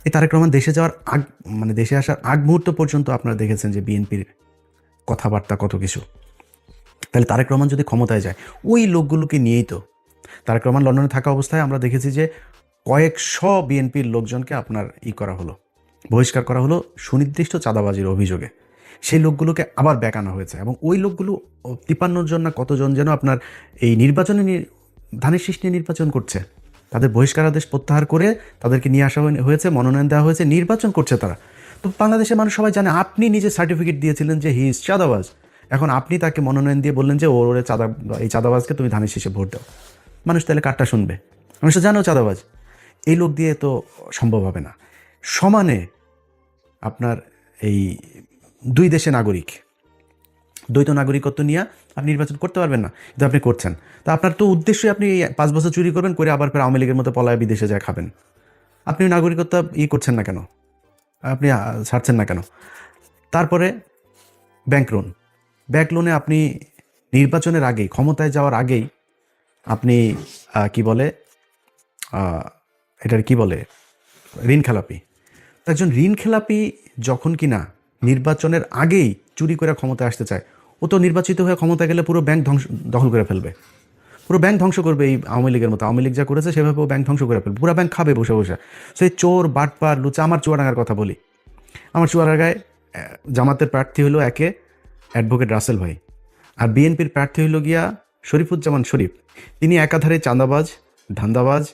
এই তারেক রহমান দেশে যাওয়ার আগ মানে দেশে আসার আগ মুহূর্ত পর্যন্ত আপনারা দেখেছেন যে বিএনপির কথাবার্তা কত কিছু। তাহলে তারেক রহমান যদি ক্ষমতায় যায় ওই লোকগুলোকে নিয়েই তো তারেক রহমান লন্ডনে থাকা অবস্থায় আমরা দেখেছি যে কয়েকশো বিএনপির লোকজনকে আপনার করা হলো, বহিষ্কার করা হলো সুনির্দিষ্ট চাঁদাবাজির অভিযোগে। সেই লোকগুলোকে আবার ব্যাক আনা হয়েছে এবং ওই লোকগুলো 53 জন না কতজন যেন আপনার এই নির্বাচনে ধানের শীষ নিয়ে নির্বাচন করছে। তাদের বহিষ্কারাদেশ প্রত্যাহার করে তাদেরকে নিয়ে আসা হয়েছে, মনোনয়ন দেওয়া হয়েছে, নির্বাচন করছে তারা। তো বাংলাদেশের মানুষ সবাই জানে আপনি নিজে সার্টিফিকেট দিয়েছিলেন যে হি ইজ চাঁদাবাজ। এখন আপনি তাকে মনোনয়ন দিয়ে বললেন যে ওরে এই চাঁদাবাজকে তুমি ধানের শীষে ভোট দাও। মানুষ তাহলে কারটা শুনবে? মানুষ তো জানো চাঁদাবাজ। এই লোক দিয়ে তো সম্ভব হবে না। সমানে আপনার এই দুই দেশে নাগরিক, দ্বৈত নাগরিকত্ব নিয়ে আপনি নির্বাচন করতে পারবেন না, কিন্তু আপনি করছেন। তা আপনার তো উদ্দেশ্যই আপনি 5 বছর চুরি করবেন, করে আবার ফের আওয়ামী লীগের মতো পলায় বিদেশে যায় খাবেন। আপনি নাগরিকত্ব করছেন না কেন? আপনি ছাড়ছেন না কেন? তারপরে ব্যাংক লোনে আপনি নির্বাচনের আগেই, ক্ষমতায় যাওয়ার আগেই আপনি কি বলে এটার কি বলে ঋণ খেলাপি। তো একজন ঋণ খেলাপি যখন কিনা নির্বাচনের আগেই চুরি করে ক্ষমতায় আসতে চায়, ও তো নির্বাচিত হয়ে ক্ষমতায় গেলে পুরো ব্যাংক দখল করে ফেলবে, পুরো ব্যাংক ধ্বংস করবে। এই আওয়ামী লীগের মতো, আওয়ামী লীগ যা করেছে সেভাবে ও ব্যাংক ধ্বংস করে ফেলবে, পুরো ব্যাংক খাবে বসে বসে। সেই চোর বাটপার লুচা। আমার চুয়াডাঙ্গার কথা বলি। আমার চুয়াডাঙ্গায় জামাতের প্রার্থী হলো একে অ্যাডভোকেট রাসেল ভাই, আর বিএনপির প্রার্থী হইল গিয়া শরীফুজ্জামান শরীফ। তিনি একাধারে চাঁদাবাজ, ধান্দাবাজ,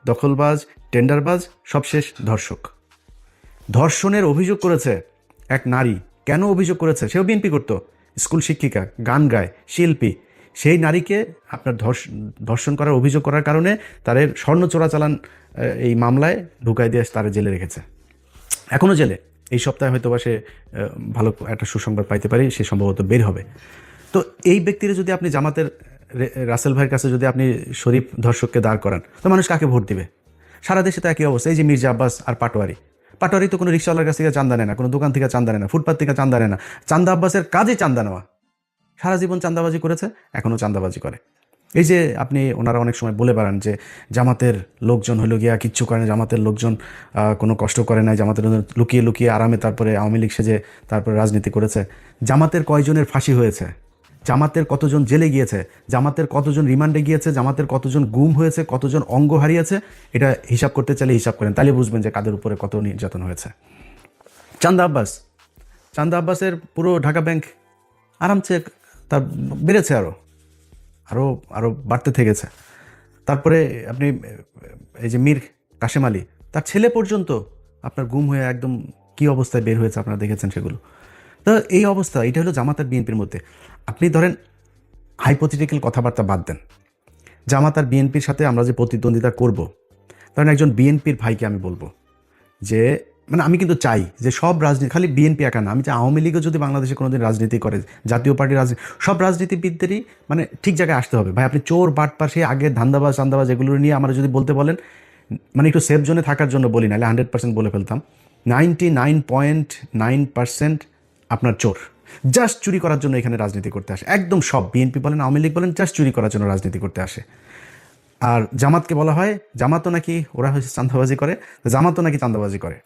দখলবাজ, টেন্ডারবাজ, সবশেষ ধর্ষক। ধর্ষণের অভিযোগ করেছে এক নারী। কেন অভিযোগ করেছে? সেও বিএনপি করতো, স্কুল শিক্ষিকা, গান গায়, শিল্পী। সেই নারীকে আপনার ধর্ষণ করার অভিযোগ করার কারণে তাদের স্বর্ণ চোরাচালান এই মামলায় ঢুকাই দিয়ে তারা জেলে রেখেছে, এখনও জেলে। এই সপ্তাহে হয়তো বা সে ভালো একটা সুসংবাদ পাইতে পারি, সে সম্ভবত বের হবে। তো এই ব্যক্তিরা যদি আপনি জামাতের রাসেল ভাইয়ের কাছে যদি আপনি শরীফ ধর্ষককে দাঁড় করান, তো মানুষ কাকে ভোট দিবে? সারা দেশে তো একই অবস্থা। এই যে মির্জা আব্বাস আর পাটোয়ারি তো কোনো রিক্সাওয়ালার কাছ থেকে চান্দা নেয় না, কোনো দোকান থেকে চান্দা নেয় না, ফুটপাত থেকে চান্দা নেয় না। চান্দা আব্বাসের কাজে চান্দা নেওয়া। সারা জীবন চান্দাবাজি করেছে, এখনও চান্দাবাজি করে। এই যে আপনি ওনারা অনেক সময় বলে বেড়ান যে জামাতের লোকজন হলো গিয়া কিচ্ছু করে না, জামাতের লোকজন কোনো কষ্ট করে নাই, জামাতের লুকিয়ে লুকিয়ে আরামে তারপরে আওয়ামী লীগ সেজে তারপরে রাজনীতি করেছে। জামাতের কয়জনের ফাঁসি হয়েছে, জামাতের কতজন জেলে গিয়েছে, জামাতের কতজন রিমান্ডে গিয়েছে, জামাতের কতজন গুম হয়েছে, কতজন অঙ্গ হারিয়েছে, এটা হিসাব করতে চাইলে হিসাব করেন, তাহলে বুঝবেন যে কাদের উপরে কত নির্যাতন হয়েছে। চান্দা আব্বাসের পুরো ঢাকা ব্যাংক আরামসে তার বেড়েছে, আরও আরও আরও বাড়তে থেকেছে। তারপরে আপনি এই যে মীর কাশেম আলী, তার ছেলে পর্যন্ত আপনার গুম হয়ে একদম কী অবস্থায় বের হয়েছে আপনারা দেখেছেন সেগুলো। তো এই অবস্থা, এটা হলো জামাত আর বিএনপির মধ্যে। আপনি ধরেন হাইপোথেটিক্যাল কথাবার্তা বাদ দেন, জামাত আর বিএনপির সাথে আমরা যে প্রতিদ্বন্দ্বিতা করব, কারণ একজন বিএনপির ভাইকে আমি বলবো যে মানে আমি কিন্তু চাই যে সব রাজনীতি, খালি বিএনপি একা না, আমি চাই আওয়ামী লীগও যদি বাংলাদেশে কোনোদিন রাজনীতি করে, জাতীয় পার্টির রাজনীতি, সব রাজনীতিবিদদেরই মানে ঠিক জায়গায় আসতে হবে। ভাই আপনি চোর বাটপার সেই আগে ধান্দাবাজ চান্দাবাজ এগুলো নিয়ে আমরা যদি বলতে বলেন, মানে একটু সেফ জোনে থাকার জন্য বলি, নাহলে 100% বলে ফেলতাম। 99.9% আপনার চোর, জাস্ট চুরি করার জন্য এখানে রাজনীতি করতে আসে। একদম সব, বিএনপি বলেন আওয়ামী লীগ বলেন, জাস্ট চুরি করার জন্য রাজনীতি করতে আসে। আর জামাতকে বলা হয় জামাতও নাকি ওরা হচ্ছে চান্দাবাজি করে, জামাতও নাকি চান্দাবাজি করে।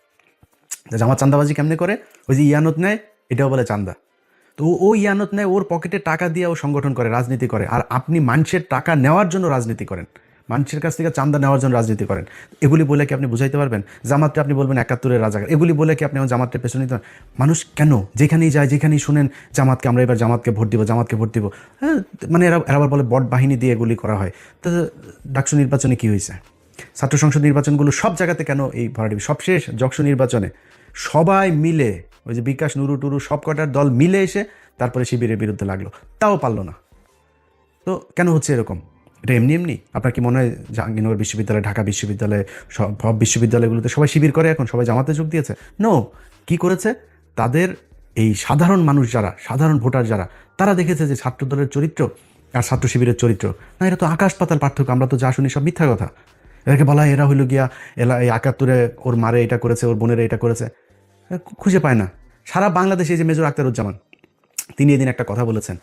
জামাত চান্দাবাজি কেমনে করে? ওই যে ইয়ানত নেয়, এটাও বলে চান্দা। তো ও ইয়ানত নেয়, ওর পকেটে টাকা দিয়ে ও সংগঠন করে, রাজনীতি করে। আর আপনি মানুষের টাকা নেওয়ার জন্য রাজনীতি করেন, মানুষের কাছ থেকে চান্দা নেওয়ার জন্য রাজনীতি করেন। এগুলি বলে কি আপনি বুঝাইতে পারবেন? জামাতটা আপনি বলবেন 71-এর রাজাকার, এগুলি বলে কি আপনি আমার জামাতটা পেছনে নিতে? মানুষ কেন যেখানেই যায়, যেখানেই শুনেন জামাতকে, আমরা এবার জামাতকে ভোট দিব, জামাতকে ভোট দিব, হ্যাঁ, মানে এরা আবার বলে বট বাহিনী দিয়ে এগুলি করা হয়। তো ডাকসু নির্বাচনে কী হয়েছে? ছাত্র সংসদ নির্বাচনগুলো সব জায়গাতে কেন এই ভরাডুবি? সবশেষ যকসু নির্বাচনে সবাই মিলে, ওই যে বিকাশ নুরু টুরু সব কটার দল মিলে এসে তারপরে শিবিরের বিরুদ্ধে লাগলো, তাও পারলো না। তো কেন হচ্ছে এরকম? এটা এমনি আপনার কি মনে হয় জাহাঙ্গীরনগর বিশ্ববিদ্যালয়, ঢাকা বিশ্ববিদ্যালয়, সব বিশ্ববিদ্যালয়গুলোতে সবাই শিবির করে এখন, সবাই জামাতে যোগ দিয়েছে? নো। কি করেছে? তাদের এই সাধারণ মানুষ যারা, সাধারণ ভোটার যারা, তারা দেখেছে যে ছাত্রদলের চরিত্র আর ছাত্র শিবিরের চরিত্র না, এটা তো আকাশ পাতাল পার্থক্য। আমরা তো যা শুনি সব মিথ্যা কথা। এটাকে বলা হয় এরা হইল গিয়া এই 71-এ ওর মারে এটা করেছে, ওর বোনেরা এটা করেছে, খুঁজে পায় না। সারা বাংলাদেশে যে মেজর আখতারুজ্জামান, তিনি এদিন একটা কথা বলেছেন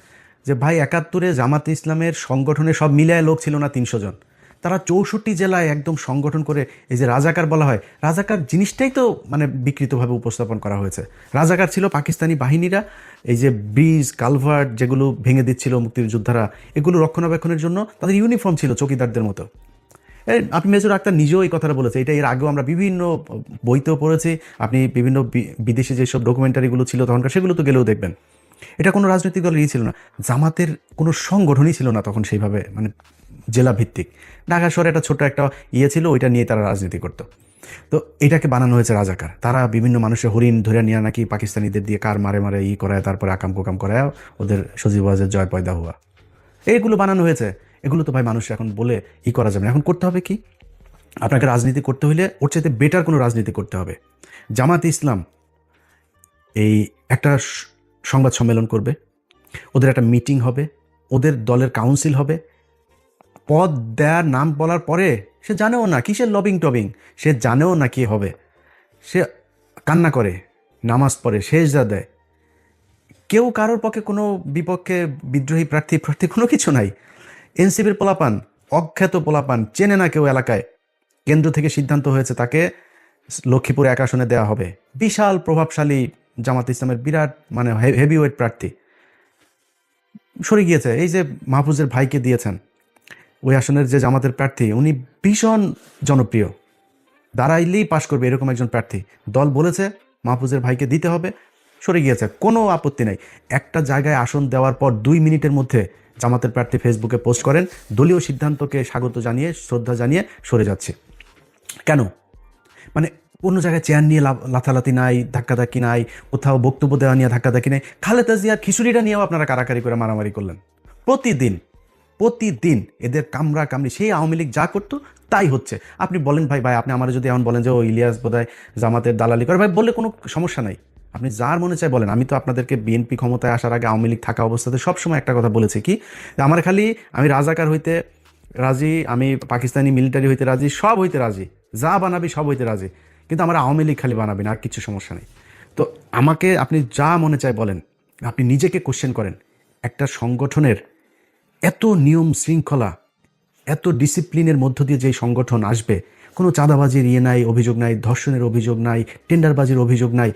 যে ভাই 71-এ জামাতে ইসলামের সংগঠনে সব মিলায় লোক ছিল না 300 জন, তারা 64 জেলায় একদম সংগঠন করে, এই যে রাজাকার বলা হয়, রাজাকার জিনিসটাই তো মানে বিকৃতভাবে উপস্থাপন করা হয়েছে। রাজাকার ছিল পাকিস্তানি বাহিনীরা, এই যে ব্রিজ কালভার্ট যেগুলো ভেঙে দিচ্ছিল মুক্তিযোদ্ধারা, এগুলো রক্ষণাবেক্ষণের জন্য তাদের ইউনিফর্ম ছিল চৌকিদারদের মতো। আপনি মেজর আক্তার নিজেও এই কথাটা বলেছে, এটা এর আগেও আমরা বিভিন্ন বইতেও পড়েছি, আপনি বিভিন্ন বিদেশি যেসব ডকুমেন্টারিগুলো ছিল তখনকার, সেগুলো তো গেলেও দেখবেন। এটা কোনো রাজনৈতিক দলের ছিল না, জামাতের কোনো সংগঠনই ছিল না তখন সেইভাবে, মানে জেলা ভিত্তিক। ঢাকা শহরে একটা ছোট একটা ছিল, ওইটা নিয়ে তারা রাজনীতি করতো। তো এটাকে বানানো হয়েছে রাজাকার। তারা বিভিন্ন মানুষের হরিণ ধরে নিয়ে নাকি পাকিস্তানিদের দিয়ে কার মারে মারে করায়, তারপরে আকাম কোকাম করায় ওদের সজীবাজের জয় পয়দা হওয়া, এইগুলো বানানো হয়েছে। এগুলো তো ভাই মানুষ এখন বলে করা যাবে না। এখন করতে হবে কি, আপনাকে রাজনীতি করতে হলে ওর চাইতে বেটার কোনো রাজনীতি করতে হবে। জামাত ইসলাম এই একটা সংবাদ সম্মেলন করবে, ওদের একটা মিটিং হবে, ওদের দলের কাউন্সিল হবে, পদ দেয়ার নাম বলার পরে সে জানেও না কিসের লবিং টবিং, সে জানেও না কি হবে, সে কান্না করে, নামাজ পড়ে, সেজদা দেয়। কেউ কারোর পক্ষে কোনো বিপক্ষে বিদ্রোহী প্রার্থী কোনো কিছু নাই। এনসিপির পোলাপান, অখ্যাত পোলাপান, চেনে না কেউ এলাকায়, কেন্দ্র থেকে সিদ্ধান্ত হয়েছে তাকে লক্ষ্মীপুর এক আসনে দেওয়া হবে। বিশাল প্রভাবশালী জামাত ইসলামের বিরাট মানে হেভিওয়েট প্রার্থী সরে গিয়েছে। এই যে মাহফুজের ভাইকে দিয়েছেন, ওই আসনের যে জামাতের প্রার্থী, উনি ভীষণ জনপ্রিয়, দাঁড়াইলেই পাশ করবে এরকম একজন প্রার্থী। দল বলেছে মাহফুজের ভাইকে দিতে হবে, সরে গিয়েছে, কোনো আপত্তি নাই। একটা জায়গায় আসন দেওয়ার পর 2 মিনিটের মধ্যে জামাতের প্রার্থী ফেসবুকে পোস্ট করেন, দলীয় সিদ্ধান্তকে স্বাগত জানিয়ে, শ্রদ্ধা জানিয়ে সরে যাচ্ছে। কেন? মানে অন্য জায়গায় চেয়ার নিয়ে লাথালাতি নাই, ধাক্কাধাক্কি নাই, কোথাও বক্তব্য দেওয়া নিয়ে ধাক্কাধাক্কি নাই। খালেদা জিয়ার খিচুড়িটা নিয়েও আপনারা কারাকারি করে মারামারি করলেন। প্রতিদিন এদের কামড়া কামড়ি, সেই আওয়ামী লীগ যা করতো তাই হচ্ছে। আপনি বলেন ভাই আপনি আমার যদি এমন বলেন যে ও ইলিয়াস বোধহয় জামাতের দালালি করে, ভাই বললে কোনো সমস্যা নাই, আপনি যার মনে চায় বলেন। আমি তো আপনাদেরকে বিএনপি ক্ষমতায় আসার আগে আওয়ামী লীগ থাকা অবস্থাতে সবসময় একটা কথা বলেছি কি, আমার খালি আমি রাজাকার হইতে রাজি, আমি পাকিস্তানি মিলিটারি হইতে রাজি, সব হইতে রাজি, যা বানাবি সব হইতে রাজি, কিন্তু আমার আওয়ামী লীগ খালি বানাবি না, আর কিছু সমস্যা নেই। তো আমাকে আপনি যা মনে চায় বলেন, আপনি নিজেকে কোশ্চেন করেন। একটা সংগঠনের এত নিয়ম শৃঙ্খলা, এত ডিসিপ্লিনের মধ্য দিয়ে যেই সংগঠন আসবে, কোনো চাঁদাবাজির নাই, অভিযোগ নাই, ধর্ষণের অভিযোগ নাই, টেন্ডারবাজির অভিযোগ নাই,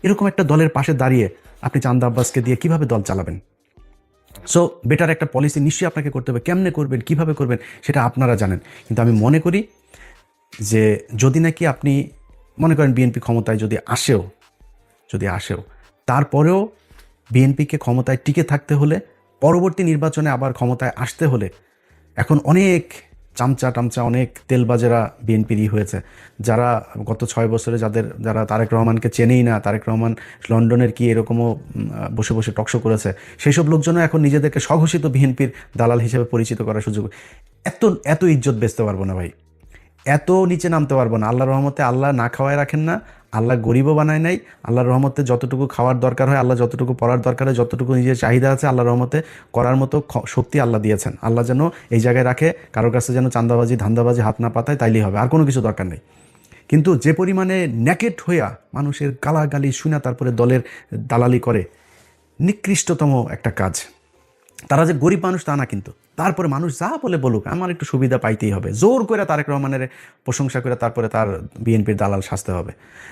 এরকম একটা দলের পাশে দাঁড়িয়ে আপনি চান্দা আব্বাসকে দিয়ে কিভাবে দল চালাবেন? সো বেটার একটা পলিসি নিশ্চয়ই আপনাকে করতে হবে। কেমনে করবেন, কিভাবে করবেন, সেটা আপনারা জানেন। কিন্তু আমি মনে করি যে যদি নাকি আপনি মনে করেন বিএনপি ক্ষমতায় যদি আসেও তারপরেও বিএনপিকে ক্ষমতায় টিকে থাকতে হলে, পরবর্তী নির্বাচনে আবার ক্ষমতায় আসতে হলে, এখন অনেক চামচা অনেক তেলবাজেরা বিএনপিরই হয়েছে, যারা গত 6 বছরে যারা তারেক রহমানকে চেনেই না, তারেক রহমান লন্ডনের কি এরকমও বসে বসে টকশো করেছে, সেই সব লোকজনও এখন নিজেদেরকে স্বঘোষিত বিএনপির দালাল হিসেবে পরিচিত করার সুযোগ। এত ইজ্জত বেচতে পারবো না ভাই, এত নিচে নামতে পারবো না। আল্লাহর রহমতে আল্লাহ না খাওয়ায় রাখেন না, আল্লাহ গরিবও বানায় নাই। আল্লাহর রহমতে যতটুকু খাওয়ার দরকার হয়, আল্লাহ যতটুকু পড়ার দরকার হয়, যতটুকু নিজের চাহিদা আছে, আল্লাহর রহমতে করার মতো শক্তি আল্লাহ দিয়েছেন। আল্লাহ যেন এই জায়গায় রাখে, কারোর কাছে যেন চান্দাবাজি ধান্দাবাজি হাত না পাতায়, তাইলেই হবে, আর কোনো কিছু দরকার নেই। কিন্তু যে পরিমাণে ন্যাকেট হইয়া মানুষের গালাগালি শুনে তারপরে দলের দালালি করে, নিকৃষ্টতম একটা কাজ। তারা যে গরিব মানুষ তা না, কিন্তু তারপরে মানুষ যা বলে বলুক, আমার একটু সুবিধা পাইতেই হবে, জোর করে তারেক রহমানের প্রশংসা করে তারপরে তার বিএনপির দালাল সাজতে হবে।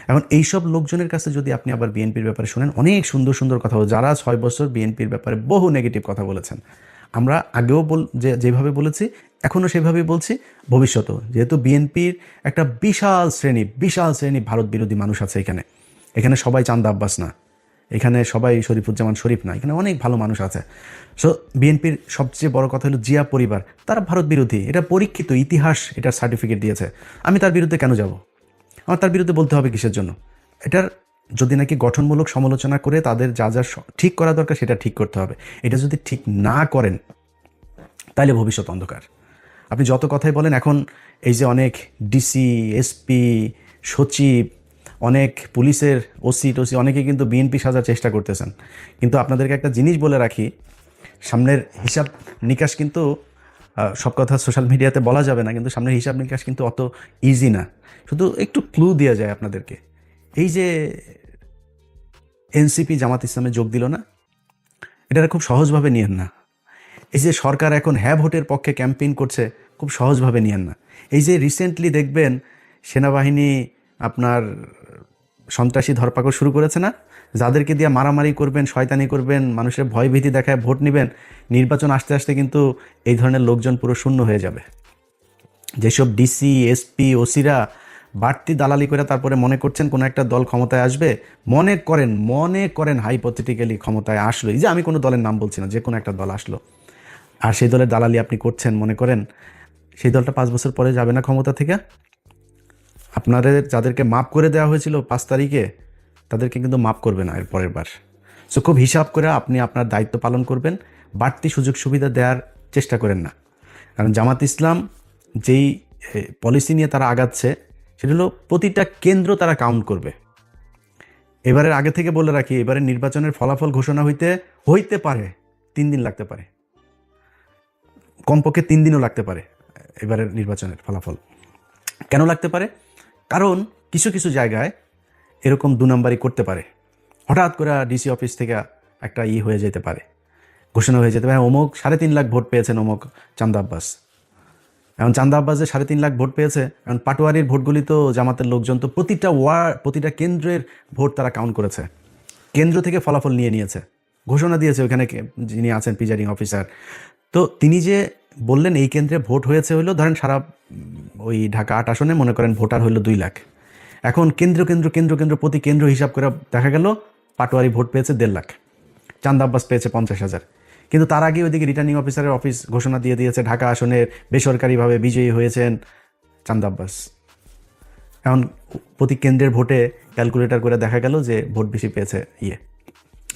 এখন এইসব লোকজনের কাছে যদি আপনি আবার বিএনপির ব্যাপারে শুনেন, অনেক সুন্দর কথা, যারা 6 বছর বিএনপির ব্যাপারে বহু নেগেটিভ কথা বলেছেন, আমরা আগেও যেভাবে বলেছি এখনও সেভাবেই বলছি, ভবিষ্যতেও। যেহেতু বিএনপির একটা বিশাল শ্রেণী ভারত বিরোধী মানুষ আছে এখানে সবাই চান্দা আব্বাস না, এখানে সবাই শরীফুজ্জামান শরীফ না, এখানে অনেক ভালো মানুষ আছে। সো বিএনপির সবচেয়ে বড় কথা হলো জিয়া পরিবার, তারা ভারত বিরোধী, এটা পরীক্ষিত, ইতিহাস এটার সার্টিফিকেট দিয়েছে। আমি তার বিরুদ্ধে কেন যাব? আমার তার বিরুদ্ধে বলতে হবে কিসের জন্য? এটার যদি নাকি গঠনমূলক সমালোচনা করে তাদের যা ঠিক করা দরকার সেটা ঠিক করতে হবে। এটা যদি ঠিক না করেন তাহলে ভবিষ্যৎ অন্ধকার। আপনি যত কথাই বলেন, এখন এই যে অনেক ডিসি, এসপি, সচিব, অনেক পুলিশের ওসি অনেকে কিন্তু বিএনপি সাজার চেষ্টা করতেছেন। কিন্তু আপনাদেরকে একটা জিনিস বলে রাখি, সামনের হিসাব নিকাশ কিন্তু, সব কথা সোশ্যাল মিডিয়াতে বলা যাবে না, কিন্তু সামনের হিসাব নিকাশ কিন্তু অত ইজি না। শুধু একটু ক্লু দেওয়া যায় আপনাদেরকে। এই যে এনসিপি জামাত ইসলামে যোগ দিল না, এটা খুব সহজভাবে নিয়েন না। এই যে সরকার এখন হ্যাঁ ভোটের পক্ষে ক্যাম্পেইন করছে, খুব সহজভাবে নিয়েন না। এই যে রিসেন্টলি দেখবেন সেনাবাহিনী আপনার সন্ত্রাসী ধরপাকড় শুরু করেছে না, যাদেরকে দিয়ে মারামারি করবেন, শয়তানি করবেন, মানুষের ভয় ভীতি দেখায় ভোট নেবেন, নির্বাচন আসতে আসতে কিন্তু এই ধরনের লোকজন পুরো শূন্য হয়ে যাবে। যেসব ডিসি, এসপি, ওসিরা বাড়তি দালালি করে তারপরে মনে করছেন কোনো একটা দল ক্ষমতায় আসবে, মনে করেন হাইপোথেটিক্যালি ক্ষমতায় আসলো, এই যে আমি কোনো দলের নাম বলছি না, যে কোনো একটা দল আসলো, আর সেই দলের দালালি আপনি করছেন, মনে করেন সেই দলটা 5 বছর পরে যাবে না ক্ষমতা থেকে? আপনাদের যাদেরকে মাপ করে দেওয়া হয়েছিল 5 তারিখে, তাদেরকে কিন্তু মাপ করবে না এর পরের বার। সো খুব হিসাব করে আপনি আপনার দায়িত্ব পালন করবেন, বাড়তি সুযোগ সুবিধা দেওয়ার চেষ্টা করেন না। কারণ জামাত ইসলাম যেই পলিসি নিয়ে তারা আগাচ্ছে, সেটা হলো প্রতিটা কেন্দ্র তারা কাউন্ট করবে। এবারের আগে থেকে বলে রাখি, এবারে নির্বাচনের ফলাফল ঘোষণা হইতে পারে 3 দিন লাগতে পারে, কমপক্ষে 3 দিনও লাগতে পারে এবারের নির্বাচনের ফলাফল। কেন লাগতে পারে? কারণ কিছু কিছু জায়গায় এরকম 2 নাম্বারই করতে পারে। হঠাৎ করে ডিসি অফিস থেকে একটা হয়ে যেতে পারে, ঘোষণা হয়ে যেতে পারে, অমুক 3.5 লাখ ভোট পেয়েছেন অমুক চান্দা আব্বাস। এখন চান্দা আব্বাস যে 3.5 লাখ ভোট পেয়েছে, এখন পাটোয়ারির ভোটগুলি তো জামাতের লোকজন তো প্রতিটা কেন্দ্রের ভোট তারা কাউন্ট করেছে, কেন্দ্র থেকে ফলাফল নিয়েছে, ঘোষণা দিয়েছে ওখানে যিনি আছেন প্রিজাইডিং অফিসার। তো তিনি যে বললেন এই কেন্দ্রে ভোট হয়েছে হইলো, ধরেন সারা ওই ঢাকা 8 আসনে মনে করেন ভোটার হইলো 2 লাখ। এখন কেন্দ্র প্রতি কেন্দ্র হিসাব করে দেখা গেল পাটোয়ারি ভোট পেয়েছে 1.5 লাখ, চান্দা আব্বাস পেয়েছে 50,000। কিন্তু তার আগে ওইদিকে রিটার্নিং অফিসারের অফিস ঘোষণা দিয়ে দিয়েছে ঢাকা আসনের বেসরকারিভাবে বিজয়ী হয়েছেন চান্দা আব্বাস। এখন প্রতি কেন্দ্রের ভোটে ক্যালকুলেটর করে দেখা গেল যে ভোট বেশি পেয়েছে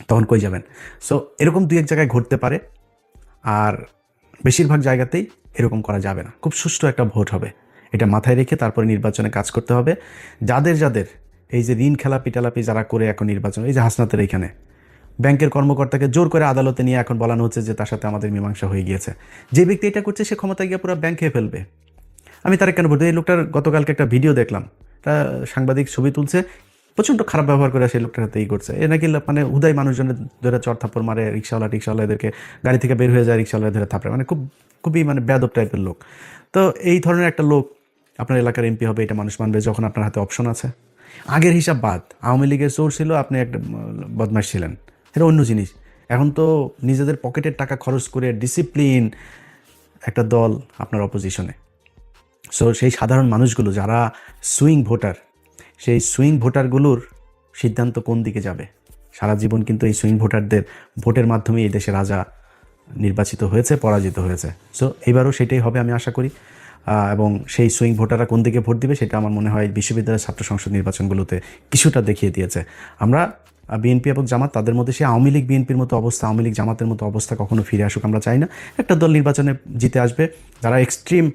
তখন কই যাবেন? সো এরকম 2-1 জায়গায় ঘটতে পারে, আর বেশিরভাগ জায়গাতেই এরকম করা যাবে না। খুব সুষ্ঠু একটা ভোট হবে, এটা মাথায় রেখে তারপরে নির্বাচনে কাজ করতে হবে। যাদের এই যে ঋণ খেলাপি টেলাপি যারা করে এখন নির্বাচন, এই যে হাসনাতের এইখানে ব্যাংকের কর্মকর্তাকে জোর করে আদালতে নিয়ে এখন বলানো হচ্ছে যে তার সাথে আমাদের মীমাংসা হয়ে গিয়েছে। যে ব্যক্তি এটা করছে সে ক্ষমতায় গিয়ে পুরো ব্যাংক খেয়ে ফেলবে। আমি তার কেন বলতে, এই লোকটার গতকালকে একটা ভিডিও দেখলাম, তা সাংবাদিক ছবি তুলছে, প্রচণ্ড খারাপ ব্যবহার করে সেই লোকটার হাতে করছে। এ নাকি মানে উদয় মানুষজনের ধরে চর থাপ্পড় মারে, রিক্সাওয়ালাদেরকে গাড়ি থেকে বের হয়ে যায়, রিক্সাওয়ালা ধরে থাপড়ে, মানে খুবই মানে বেয়াদব টাইপের লোক। তো এই ধরনের একটা লোক আপনার এলাকার এমপি হবে, এটা মানুষ মানবে যখন আপনার হাতে অপশন আছে। আগের হিসাব বাদ, আওয়ামী লীগের চোর ছিল, আপনি একটা বদমাশ ছিলেন, এটা অন্য জিনিস। এখন তো নিজেদের পকেটের টাকা খরচ করে ডিসিপ্লিন একটা দল আপনার অপোজিশনে। সো সেই সাধারণ মানুষগুলো যারা সুইং ভোটার, সেই সুইং ভোটারগুলোর সিদ্ধান্ত কোন দিকে যাবে? সারা জীবন কিন্তু এই সুইং ভোটারদের ভোটের মাধ্যমে এই দেশে রাজা নির্বাচিত হয়েছে, পরাজিত হয়েছে। সো এবারও সেটাই হবে আমি আশা করি। এবং সেই সুইং ভোটাররা কোন দিকে ভোট দিবে সেটা আমার মনে হয় বিশ্ববিদ্যালয়ের ছাত্র সংসদ নির্বাচনগুলোতে কিছুটা দেখিয়ে দিয়েছে। আমরা বিএনপি এবং জামাত, তাদের মধ্যে সেই আওয়ামী লীগ বিএনপির মতো অবস্থা, আওয়ামী লীগ জামাতের মতো অবস্থা কখনো ফিরে আসুক আমরা চাই না। একটা দল নির্বাচনে জিতে আসবে, যারা এক্সট্রিম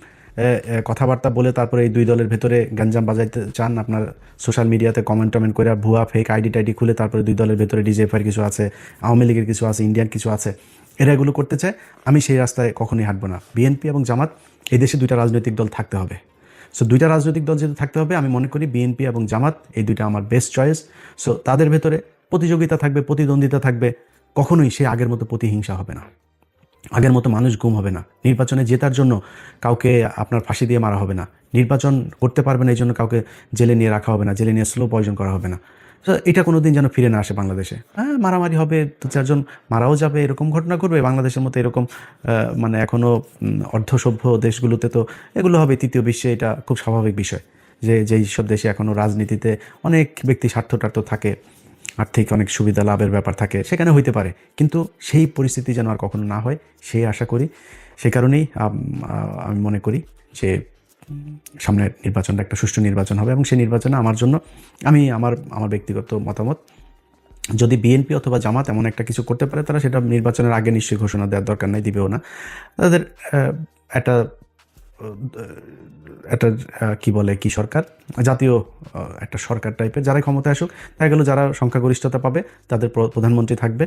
কথাবার্তা বলে তারপরে এই 2 দলের ভেতরে গঞ্জাম বাজাইতে চান, আপনার সোশ্যাল মিডিয়াতে কমেন্ট করে ভুয়া ফেক আইডি টাইডি খুলে তারপরে 2 দলের ভেতরে ডিজেফার কিছু আছে, আওয়ামী লীগের কিছু আছে, ইন্ডিয়ান কিছু আছে, এরা এগুলো করতে চায়। আমি সেই রাস্তায় কখনোই হাঁটবো না। বিএনপি এবং জামাত, এই দেশে 2টা রাজনৈতিক দল থাকতে হবে। সো 2টা রাজনৈতিক দল যেহেতু থাকতে হবে, আমি মনে করি বিএনপি এবং জামাত এই 2টা আমার বেস্ট চয়েস। সো তাদের ভেতরে প্রতিযোগিতা থাকবে, প্রতিদ্বন্দ্বিতা থাকবে, কখনোই সে আগের মতো প্রতিহিংসা হবে না, আগের মতো মানুষ গুম হবে না, নির্বাচনে জেতার জন্য কাউকে আপনার ফাঁসি দিয়ে মারা হবে না, নির্বাচন করতে পারবে না এই জন্য কাউকে জেলে নিয়ে রাখা হবে না, জেলে নিয়ে স্লো পয়জন করা হবে না। তো এটা কোনো দিন যেন ফিরে না আসে বাংলাদেশে। হ্যাঁ, মারামারি হবে, 2-4 জন মারাও যাবে, এরকম ঘটনা করবে বাংলাদেশের মতো এরকম মানে এখনও অর্ধসভ্য দেশগুলোতে তো এগুলো হবে, তৃতীয় বিশ্বে এটা খুব স্বাভাবিক বিষয় যে যেই সব দেশে এখনও রাজনীতিতে অনেক ব্যক্তি স্বার্থ থাকে, আর্থিক অনেক সুবিধা লাভের ব্যাপার থাকে, সেখানে হইতে পারে, কিন্তু সেই পরিস্থিতি যেন আর কখনো না হয় সেই আশা করি। সে কারণেই আমি মনে করি যে সামনের নির্বাচনটা একটা সুষ্ঠু নির্বাচন হবে, এবং সেই নির্বাচনে আমার জন্য আমার ব্যক্তিগত মতামত, যদি বিএনপি অথবা জামাত এমন একটা কিছু করতে পারে, তারা সেটা নির্বাচনের আগে নিশ্চয়ই ঘোষণা দেওয়ার দরকার নেই, দিবেও না। তাদের একটা একটা কি সরকার, জাতীয় একটা সরকার টাইপের, যারাই ক্ষমতায় আসুক, দেখা গেল যারা সংখ্যাগরিষ্ঠতা পাবে তাদের প্রধানমন্ত্রী থাকবে,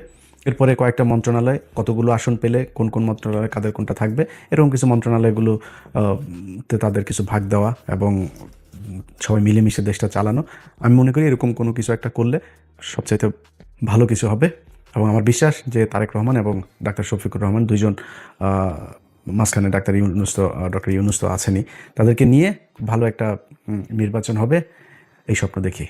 এরপরে কয়েকটা মন্ত্রণালয়, কতগুলো আসন পেলে কোন মন্ত্রণালয় কাদের কোনটা থাকবে, এরকম কিছু মন্ত্রণালয়গুলো তে তাদের কিছু ভাগ দেওয়া এবং সবাই মিলেমিশে দেশটা চালানো। আমি মনে করি এরকম কোনো কিছু একটা করলে সবচাইতে ভালো কিছু হবে, এবং আমার বিশ্বাস যে তারেক রহমান এবং ডাক্তার শফিকুর রহমান 2জন মাঝখানে ডক্টর ইউনূস তো আছেনই, তাদেরকে নিয়ে ভালো একটা নির্বাচন হবে এই স্বপ্ন দেখি।